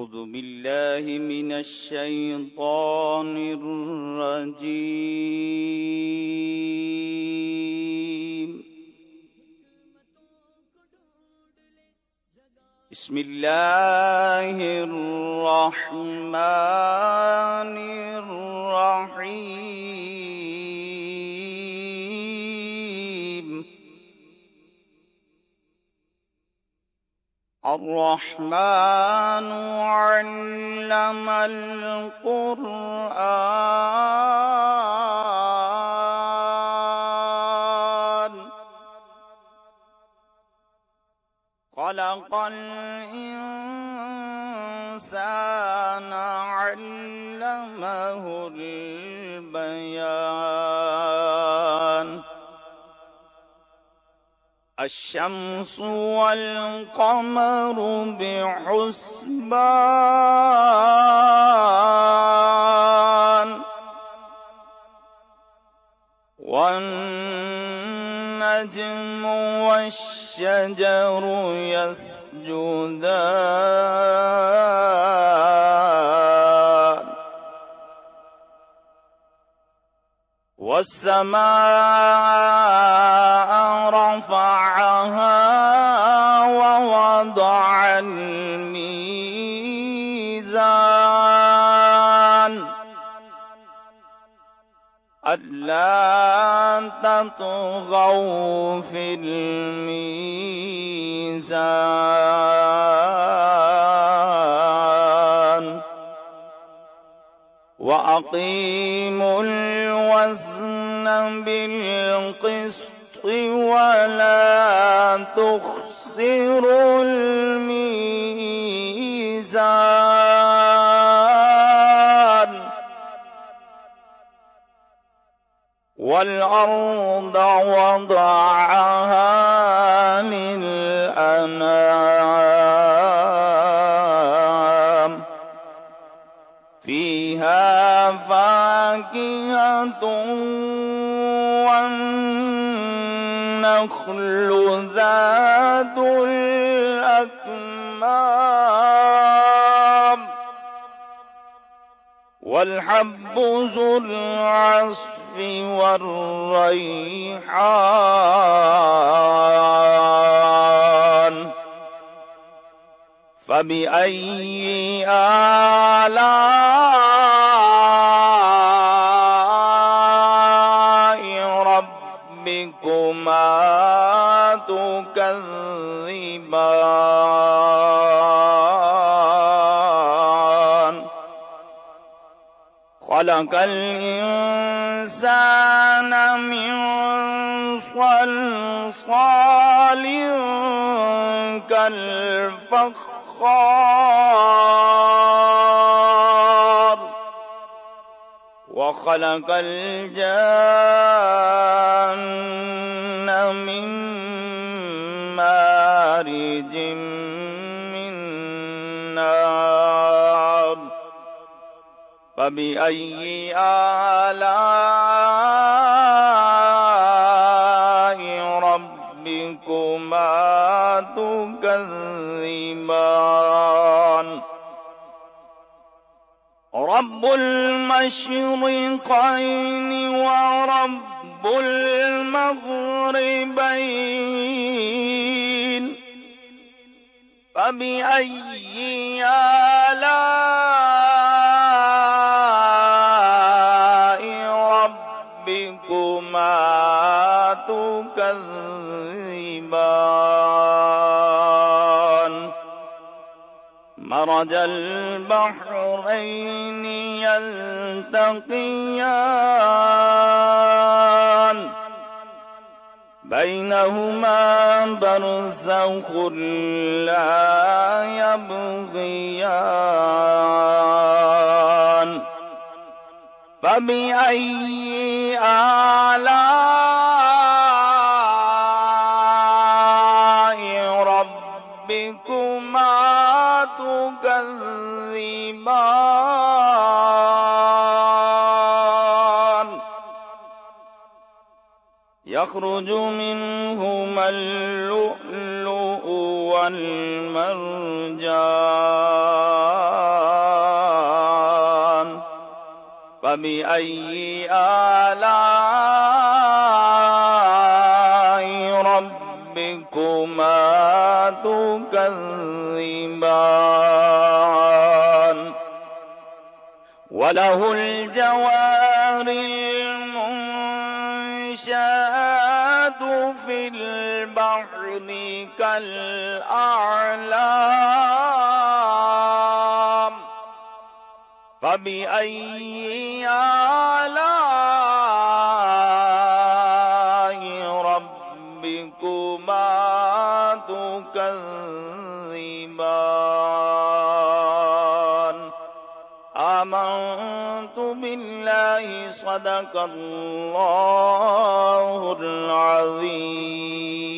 أعوذ بالله من الشيطان الرجيم. بسم الله الرحمن الرحيم. الرحمن علم القرآن خلق الإنسان علمه البيان. الشمس والقمر بحسبان والنجم والشجر يسجدان والسماء رفعها ووضع الميزان ألا تطغوا في الميزان وأقيموا الوزن بالقسط ولا تخسروا الميزان والأرض وضعها للأنام فيها فاكهة والنخل ذات الأكمام والحب ذو العصف والريحان فبأي آلاء ربكما تكذبان خلق الإنسان من صلصال كالفخار وخلق الجن من مارج من نار فبأي آلاء ربكما تكذبان رب المشرقين ورب المغربين فبأي آلاء ربكما تكذبان مرج البحرين يلتقيان بينهما برزخ لا يبغيان فبأي آلاء ربكما تكذبان يخرج منهما اللؤلؤ والمرجان فبأي آلاء ربكما تكذبان وله الجوار المنشآت في البحر كالأعلام فبأي آلاء ربكما تكذبان آمنت بالله صدق الله العظيم